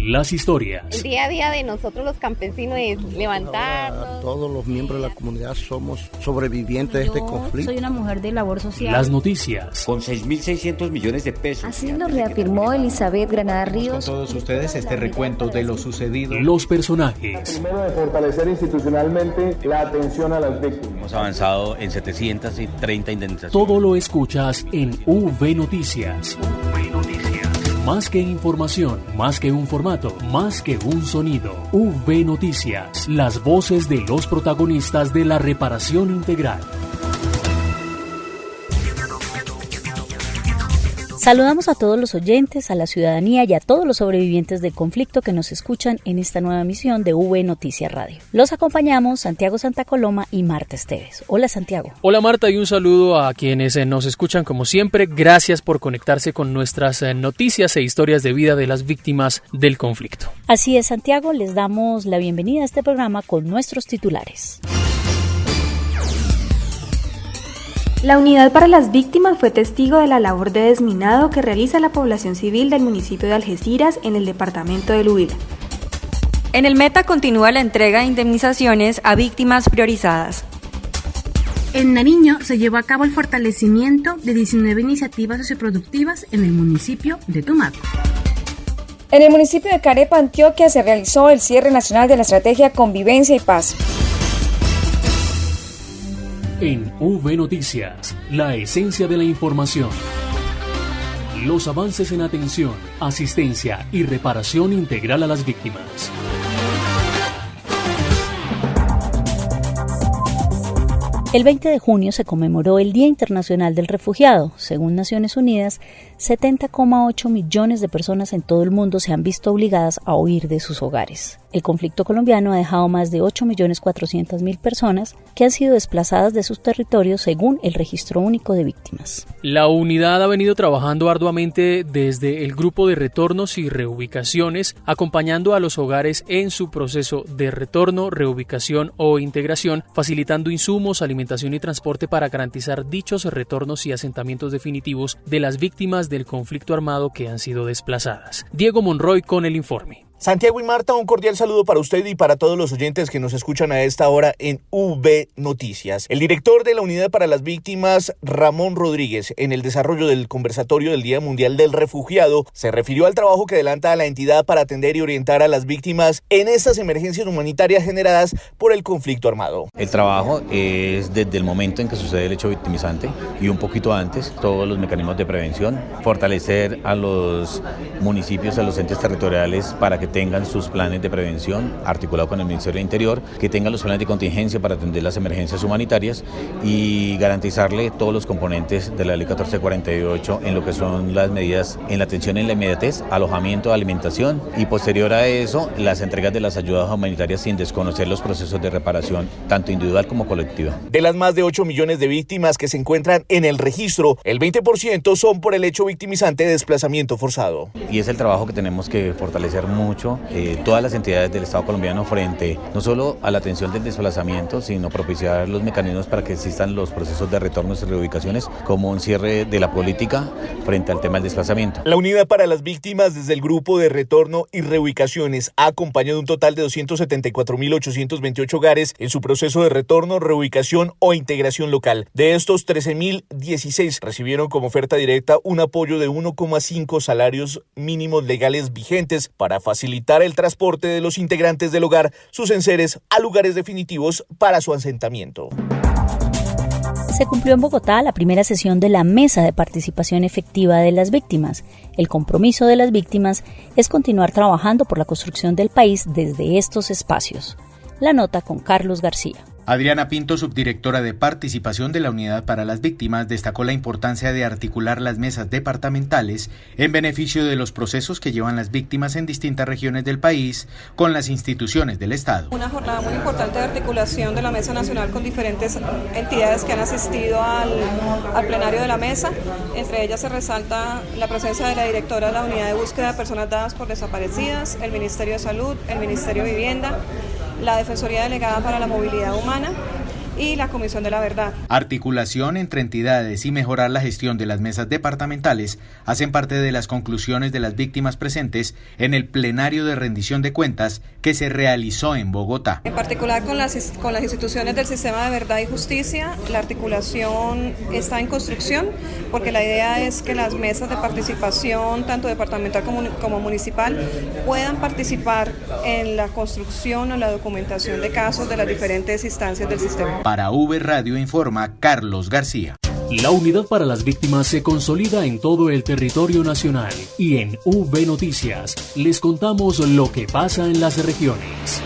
las historias. El día a día de nosotros los campesinos es levantarnos. Todos los miembros de la comunidad somos sobrevivientes de este conflicto. Soy una mujer de labor social. Las noticias. Con 6.600 millones de pesos. Así lo reafirmó Elizabeth Granada Ríos. Con todos ustedes este recuento de lo sucedido. Los personajes. Primero, de fortalecer institucionalmente la atención a las víctimas. Hemos avanzado en 730 indemnizaciones. Todo lo escuchas en V Noticias. Más que información, más que un formato, más que un sonido. V Noticias, las voces de los protagonistas de la reparación integral. Saludamos a todos los oyentes, a la ciudadanía y a todos los sobrevivientes del conflicto que nos escuchan en esta nueva emisión de V Noticias Radio. Los acompañamos Santiago Santa Coloma y Marta Esteves. Hola Santiago. Hola Marta y un saludo a quienes nos escuchan como siempre. Gracias por conectarse con nuestras noticias e historias de vida de las víctimas del conflicto. Así es Santiago, les damos la bienvenida a este programa con nuestros titulares. La Unidad para las Víctimas fue testigo de la labor de desminado que realiza la población civil del municipio de Algeciras en el departamento del Huila. En el Meta continúa la entrega de indemnizaciones a víctimas priorizadas. En Nariño se llevó a cabo el fortalecimiento de 19 iniciativas socioproductivas en el municipio de Tumaco. En el municipio de Carepa, Antioquia, se realizó el cierre nacional de la estrategia Convivencia y Paz. En V Noticias, la esencia de la información. Los avances en atención, asistencia y reparación integral a las víctimas. El 20 de junio se conmemoró el Día Internacional del Refugiado. Según Naciones Unidas, 70,8 millones de personas en todo el mundo se han visto obligadas a huir de sus hogares. El conflicto colombiano ha dejado más de 8.400.000 personas que han sido desplazadas de sus territorios según el Registro Único de Víctimas. La unidad ha venido trabajando arduamente desde el grupo de retornos y reubicaciones, acompañando a los hogares en su proceso de retorno, reubicación o integración, facilitando insumos, alimentación y transporte para garantizar dichos retornos y asentamientos definitivos de las víctimas del conflicto armado que han sido desplazadas. Diego Monroy con el informe. Santiago y Marta, un cordial saludo para usted y para todos los oyentes que nos escuchan a esta hora en V Noticias. El director de la Unidad para las Víctimas, Ramón Rodríguez, en el desarrollo del conversatorio del Día Mundial del Refugiado, se refirió al trabajo que adelanta la entidad para atender y orientar a las víctimas en estas emergencias humanitarias generadas por el conflicto armado. El trabajo es desde el momento en que sucede el hecho victimizante y un poquito antes, todos los mecanismos de prevención, fortalecer a los municipios, a los entes territoriales para que tengan sus planes de prevención articulado con el Ministerio del Interior, que tengan los planes de contingencia para atender las emergencias humanitarias y garantizarle todos los componentes de la Ley 1448 en lo que son las medidas en la atención en la inmediatez, alojamiento, alimentación y posterior a eso las entregas de las ayudas humanitarias sin desconocer los procesos de reparación tanto individual como colectiva. De las más de 8 millones de víctimas que se encuentran en el registro, el 20% son por el hecho victimizante de desplazamiento forzado. Y es el trabajo que tenemos que fortalecer mucho todas las entidades del Estado colombiano frente no solo a la atención del desplazamiento, sino propiciar los mecanismos para que existan los procesos de retornos y reubicaciones como un cierre de la política frente al tema del desplazamiento. La Unidad para las Víctimas desde el grupo de retorno y reubicaciones ha acompañado un total de 274.828 hogares en su proceso de retorno, reubicación o integración local. De estos, 13.016 recibieron como oferta directa un apoyo de 1,5 salarios mínimos legales vigentes para facilitar el transporte de los integrantes del hogar, sus enseres, a lugares definitivos para su asentamiento. Se cumplió en Bogotá la primera sesión de la Mesa de Participación Efectiva de las Víctimas. El compromiso de las víctimas es continuar trabajando por la construcción del país desde estos espacios. La nota con Carlos García. Adriana Pinto, subdirectora de participación de la Unidad para las Víctimas, destacó la importancia de articular las mesas departamentales en beneficio de los procesos que llevan las víctimas en distintas regiones del país con las instituciones del Estado. Una jornada muy importante de articulación de la Mesa Nacional con diferentes entidades que han asistido al plenario de la mesa. Entre ellas se resalta la presencia de la directora de la Unidad de Búsqueda de Personas Dadas por Desaparecidas, el Ministerio de Salud, el Ministerio de Vivienda, la Defensoría Delegada para la Movilidad Humana, y la Comisión de la Verdad. Articulación entre entidades y mejorar la gestión de las mesas departamentales hacen parte de las conclusiones de las víctimas presentes en el plenario de rendición de cuentas que se realizó en Bogotá. En particular con las instituciones del sistema de verdad y justicia, la articulación está en construcción porque la idea es que las mesas de participación, tanto departamental como municipal, puedan participar en la construcción o la documentación de casos de las diferentes instancias del sistema. Para V Radio informa Carlos García. La unidad para las víctimas se consolida en todo el territorio nacional y en V Noticias les contamos lo que pasa en las regiones.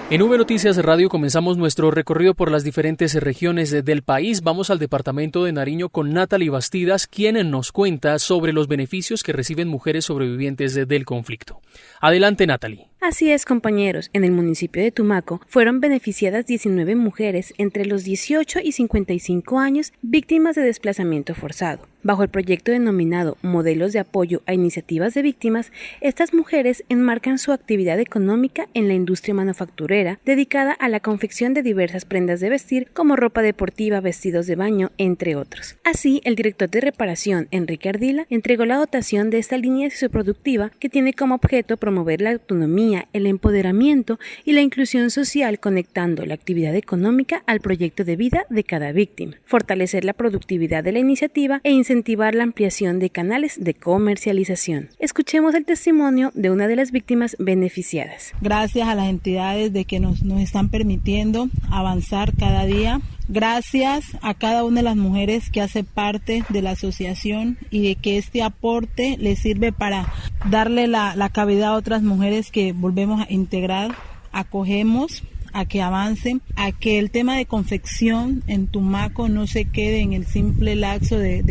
En V Noticias Radio comenzamos nuestro recorrido por las diferentes regiones del país. Vamos al departamento de Nariño con Natalie Bastidas, quien nos cuenta sobre los beneficios que reciben mujeres sobrevivientes del conflicto. Adelante, Natalie. Así es, compañeros. En el municipio de Tumaco fueron beneficiadas 19 mujeres entre los 18 y 55 años víctimas de desplazamiento forzado. Bajo el proyecto denominado Modelos de Apoyo a Iniciativas de Víctimas, estas mujeres enmarcan su actividad económica en la industria manufacturera dedicada a la confección de diversas prendas de vestir como ropa deportiva, vestidos de baño, entre otros. Así, el director de reparación, Enrique Ardila, entregó la dotación de esta línea socioproductiva que tiene como objeto promover la autonomía, el empoderamiento y la inclusión social, conectando la actividad económica al proyecto de vida de cada víctima, fortalecer la productividad de la iniciativa e incentivar la ampliación de canales de comercialización. Escuchemos el testimonio de una de las víctimas beneficiadas. Gracias a las entidades de que nos están permitiendo avanzar cada día. Gracias a cada una de las mujeres que hace parte de la asociación y de que este aporte les sirve para darle la cavidad a otras mujeres que volvemos a integrar, acogemos a que avancen, a que el tema de confección en Tumaco no se quede en el simple lapso de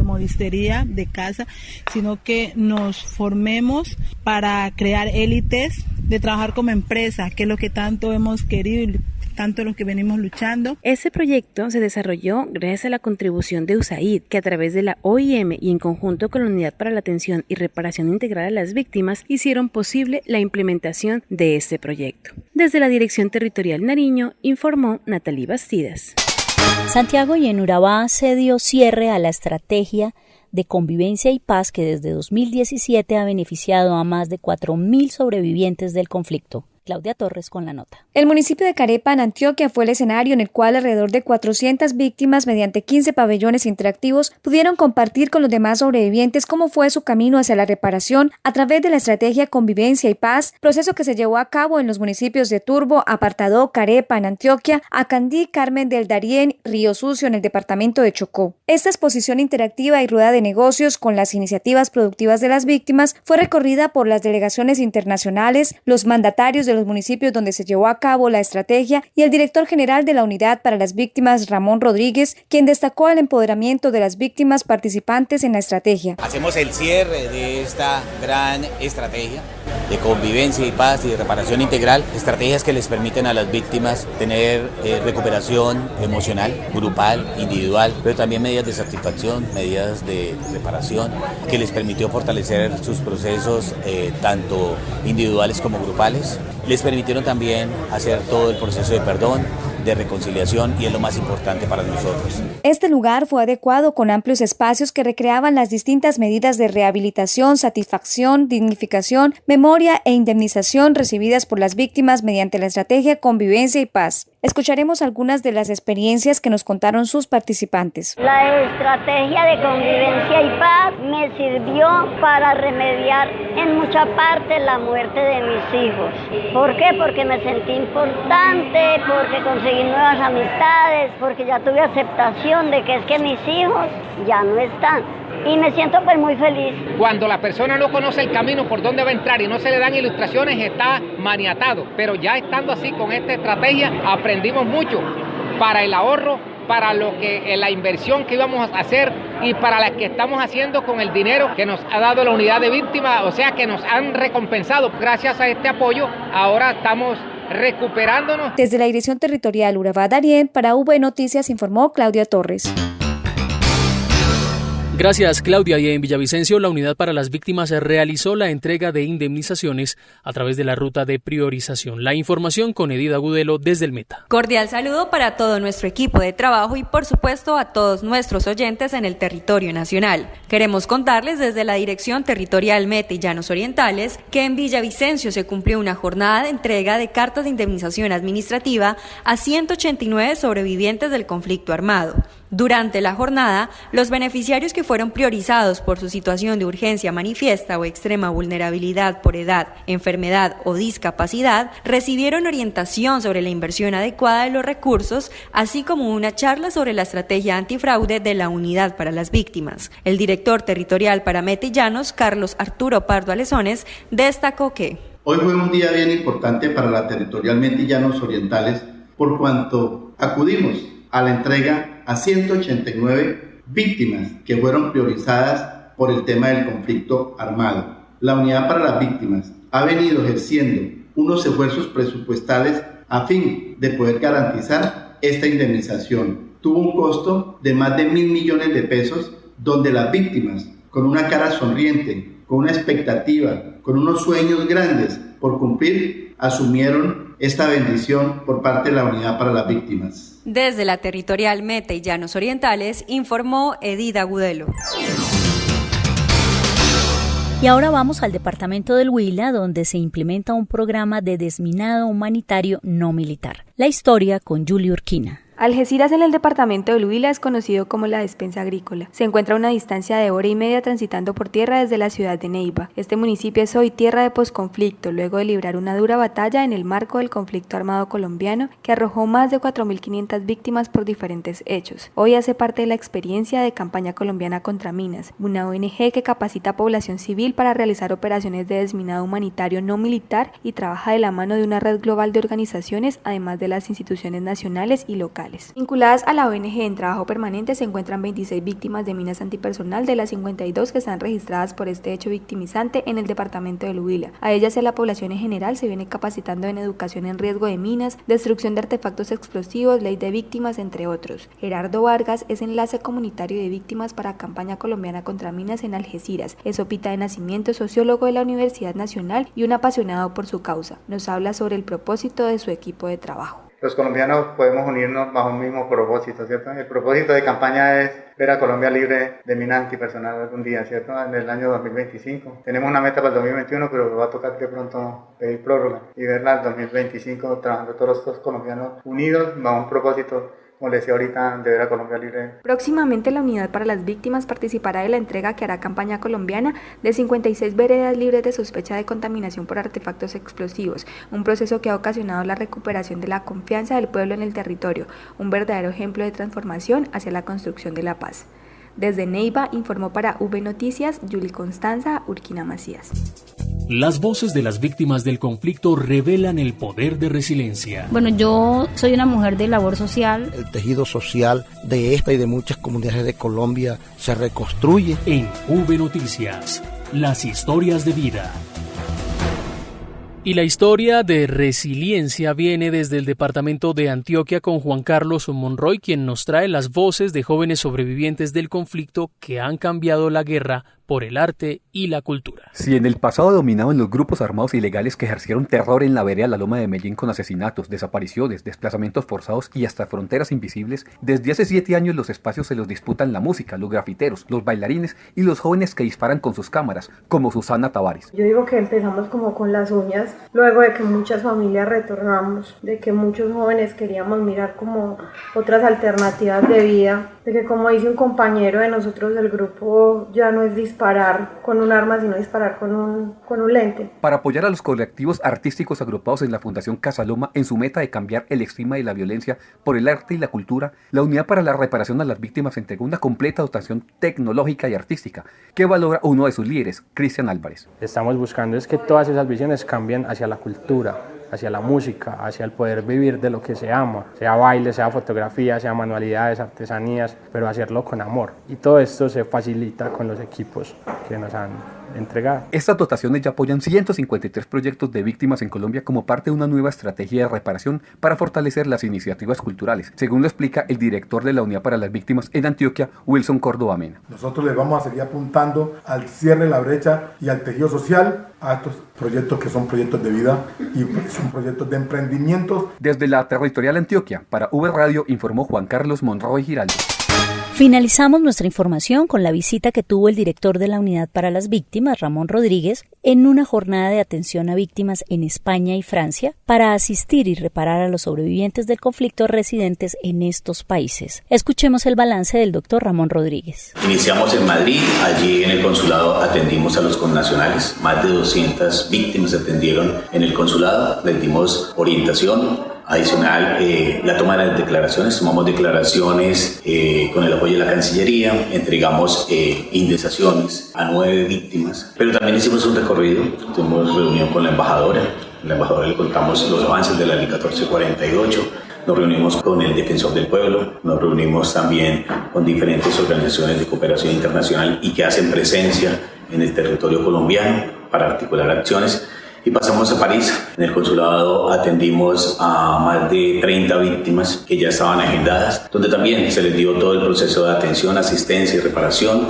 modistería de casa, sino que nos formemos para crear élites, de trabajar como empresa, que es lo que tanto hemos querido y tanto los que venimos luchando. Este proyecto se desarrolló gracias a la contribución de USAID, que a través de la OIM y en conjunto con la Unidad para la Atención y Reparación Integral a las Víctimas, hicieron posible la implementación de este proyecto. Desde la Dirección Territorial Nariño, informó Natalie Bastidas. Santiago y en Urabá se dio cierre a la estrategia de convivencia y paz que desde 2017 ha beneficiado a más de 4.000 sobrevivientes del conflicto. Claudia Torres con la nota. El municipio de Carepa, en Antioquia, fue el escenario en el cual alrededor de 400 víctimas, mediante 15 pabellones interactivos, pudieron compartir con los demás sobrevivientes cómo fue su camino hacia la reparación a través de la estrategia Convivencia y Paz, proceso que se llevó a cabo en los municipios de Turbo, Apartadó, Carepa, en Antioquia, Acandí, Carmen del Darién, Río Sucio, en el departamento de Chocó. Esta exposición interactiva y rueda de negocios con las iniciativas productivas de las víctimas fue recorrida por las delegaciones internacionales, los mandatarios de los municipios donde se llevó a cabo la estrategia y el director general de la Unidad para las Víctimas, Ramón Rodríguez, quien destacó el empoderamiento de las víctimas participantes en la estrategia. Hacemos el cierre de esta gran estrategia de convivencia y paz y de reparación integral, estrategias que les permiten a las víctimas tener recuperación emocional, grupal, individual, pero también medidas de satisfacción, medidas de reparación, que les permitió fortalecer sus procesos tanto individuales como grupales. Les permitieron también hacer todo el proceso de perdón, de reconciliación, y es lo más importante para nosotros. Este lugar fue adecuado con amplios espacios que recreaban las distintas medidas de rehabilitación, satisfacción, dignificación, memoria e indemnización recibidas por las víctimas mediante la estrategia Convivencia y Paz. Escucharemos algunas de las experiencias que nos contaron sus participantes. La estrategia de convivencia y paz me sirvió para remediar en mucha parte la muerte de mis hijos. ¿Por qué? Porque me sentí importante, porque conseguí nuevas amistades, porque ya tuve aceptación de que es que mis hijos ya no están. Y me siento pues muy feliz. Cuando la persona no conoce el camino por dónde va a entrar y no se le dan ilustraciones, está maniatado. Pero ya estando así con esta estrategia, aprendimos mucho para el ahorro, para la inversión que íbamos a hacer y para la que estamos haciendo con el dinero que nos ha dado la unidad de víctimas, o sea que nos han recompensado. Gracias a este apoyo, ahora estamos recuperándonos. Desde la Dirección Territorial Urabá Darién, para V Noticias informó Claudia Torres. Gracias, Claudia. Y en Villavicencio, la Unidad para las Víctimas realizó la entrega de indemnizaciones a través de la ruta de priorización. La información con Edith Agudelo desde el Meta. Cordial saludo para todo nuestro equipo de trabajo y, por supuesto, a todos nuestros oyentes en el territorio nacional. Queremos contarles desde la Dirección Territorial Meta y Llanos Orientales que en Villavicencio se cumplió una jornada de entrega de cartas de indemnización administrativa a 189 sobrevivientes del conflicto armado. Durante la jornada, los beneficiarios que fueron priorizados por su situación de urgencia manifiesta o extrema vulnerabilidad por edad, enfermedad o discapacidad recibieron orientación sobre la inversión adecuada de los recursos, así como una charla sobre la estrategia antifraude de la Unidad para las Víctimas. El director territorial para Meta y Llanos, Carlos Arturo Pardo Alezones, destacó que hoy fue un día bien importante para la Territorial Meta y Llanos Orientales por cuanto acudimos a la entrega a 189 víctimas que fueron priorizadas por el tema del conflicto armado. La Unidad para las Víctimas ha venido ejerciendo unos esfuerzos presupuestales a fin de poder garantizar esta indemnización. Tuvo un costo de más de 1.000 millones de pesos, donde las víctimas, con una cara sonriente, con una expectativa, con unos sueños grandes por cumplir, asumieron esta bendición por parte de la Unidad para las Víctimas. Desde la Territorial Meta y Llanos Orientales, informó Edith Agudelo. Y ahora vamos al departamento del Huila, donde se implementa un programa de desminado humanitario no militar. La historia con Julie Urquina. Algeciras, en el departamento del Huila, es conocido como la Despensa Agrícola. Se encuentra a una distancia de 1.5 horas transitando por tierra desde la ciudad de Neiva. Este municipio es hoy tierra de posconflicto, luego de librar una dura batalla en el marco del conflicto armado colombiano que arrojó más de 4.500 víctimas por diferentes hechos. Hoy hace parte de la experiencia de Campaña Colombiana contra Minas, una ONG que capacita a población civil para realizar operaciones de desminado humanitario no militar y trabaja de la mano de una red global de organizaciones, además de las instituciones nacionales y locales. Vinculadas a la ONG en trabajo permanente se encuentran 26 víctimas de minas antipersonal de las 52 que están registradas por este hecho victimizante en el departamento del Huila. A ellas y a la población en general se viene capacitando en educación en riesgo de minas, destrucción de artefactos explosivos, ley de víctimas, entre otros. Gerardo Vargas es enlace comunitario de víctimas para Campaña Colombiana contra Minas en Algeciras. Es opita de nacimiento, sociólogo de la Universidad Nacional y un apasionado por su causa. Nos habla sobre el propósito de su equipo de trabajo. Los colombianos podemos unirnos bajo un mismo propósito, ¿cierto? El propósito de campaña es ver a Colombia libre de mina antipersonal algún día, ¿cierto? En el año 2025. Tenemos una meta para el 2021, pero va a tocar de pronto pedir prórroga y verla en 2025 trabajando todos los colombianos unidos bajo un propósito, como les decía ahorita, de ver a Colombia libre. Próximamente la Unidad para las Víctimas participará de la entrega que hará Campaña Colombiana de 56 veredas libres de sospecha de contaminación por artefactos explosivos, un proceso que ha ocasionado la recuperación de la confianza del pueblo en el territorio, un verdadero ejemplo de transformación hacia la construcción de la paz. Desde Neiva informó para V Noticias Julie Constanza Urquina Macías. Las voces de las víctimas del conflicto revelan el poder de resiliencia. Bueno, yo soy una mujer de labor social. El tejido social de esta y de muchas comunidades de Colombia se reconstruye. En V Noticias, las historias de vida. Y la historia de resiliencia viene desde el departamento de Antioquia con Juan Carlos Monroy, quien nos trae las voces de jóvenes sobrevivientes del conflicto que han cambiado la guerra por el arte y la cultura. Si en el pasado dominaban los grupos armados ilegales que ejercieron terror en la vereda La Loma de Medellín con asesinatos, desapariciones, desplazamientos forzados y hasta fronteras invisibles, desde hace 7 años los espacios se los disputan la música, los grafiteros, los bailarines y los jóvenes que disparan con sus cámaras, como Susana Tavares. Yo digo que empezamos como con las uñas, luego de que muchas familias retornamos, de que muchos jóvenes queríamos mirar como otras alternativas de vida, de que, como dice un compañero de nosotros del grupo, ya no es disparar con un arma, sino disparar con un lente. Para apoyar a los colectivos artísticos agrupados en la Fundación Casaloma en su meta de cambiar el estigma de la violencia por el arte y la cultura, la Unidad para la Reparación a las Víctimas entregó una completa dotación tecnológica y artística que valora uno de sus líderes, Cristian Álvarez. Estamos buscando es que todas esas visiones cambien hacia la cultura, hacia la música, hacia el poder vivir de lo que se ama, sea baile, sea fotografía, sea manualidades, artesanías, pero hacerlo con amor. Y todo esto se facilita con los equipos que nos han entregar. Estas dotaciones ya apoyan 153 proyectos de víctimas en Colombia como parte de una nueva estrategia de reparación para fortalecer las iniciativas culturales, según lo explica el director de la Unidad para las Víctimas en Antioquia, Wilson Córdoba Mena. Nosotros les vamos a seguir apuntando al cierre de la brecha y al tejido social a estos proyectos que son proyectos de vida y son proyectos de emprendimientos. Desde la Territorial Antioquia, para V Radio, informó Juan Carlos Monroy Giraldo. Finalizamos nuestra información con la visita que tuvo el director de la Unidad para las Víctimas, Ramón Rodríguez, en una jornada de atención a víctimas en España y Francia para asistir y reparar a los sobrevivientes del conflicto residentes en estos países. Escuchemos el balance del doctor Ramón Rodríguez. Iniciamos en Madrid, allí en el consulado atendimos a los connacionales, más de 200 víctimas se atendieron en el consulado, les dimos orientación. Adicional, la toma de las declaraciones, tomamos declaraciones con el apoyo de la Cancillería, entregamos indemnizaciones a 9 víctimas, pero también hicimos un recorrido, tuvimos reunión con la embajadora le contamos los avances de la ley 1448, nos reunimos con el defensor del pueblo, nos reunimos también con diferentes organizaciones de cooperación internacional y que hacen presencia en el territorio colombiano para articular acciones. Y pasamos a París. En el consulado atendimos a más de 30 víctimas que ya estaban agendadas, donde también se les dio todo el proceso de atención, asistencia y reparación.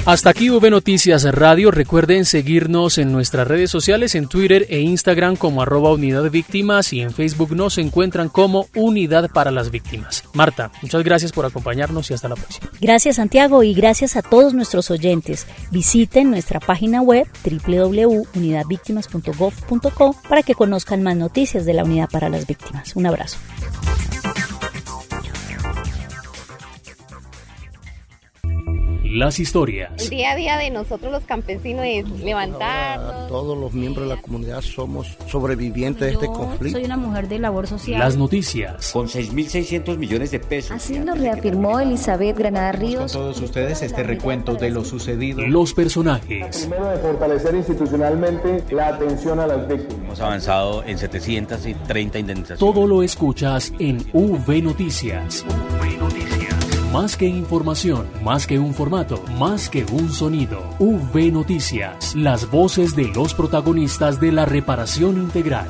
Hasta aquí V Noticias Radio. Recuerden seguirnos en nuestras redes sociales, en Twitter e Instagram como @Unidad Víctimas, y en Facebook nos encuentran como Unidad para las Víctimas. Marta, muchas gracias por acompañarnos y hasta la próxima. Gracias, Santiago, y gracias a todos nuestros oyentes. Visiten nuestra página web www.unidadvictimas.gov.co para que conozcan más noticias de la Unidad para las Víctimas. Un abrazo. Las historias. El día a día de nosotros los campesinos es levantarnos. Todos los miembros de la comunidad somos sobrevivientes de este conflicto. Soy una mujer de labor social. Las noticias. Con 6.600 millones de pesos. Así lo reafirmó Elizabeth Granada Ríos. Con todos ustedes este recuento de lo sucedido. Los personajes. Primero, de fortalecer institucionalmente la atención a las víctimas. Hemos avanzado en 730 indemnizaciones. Todo lo escuchas en V Noticias. Más que información, más que un formato, más que un sonido. V Noticias, las voces de los protagonistas de la reparación integral.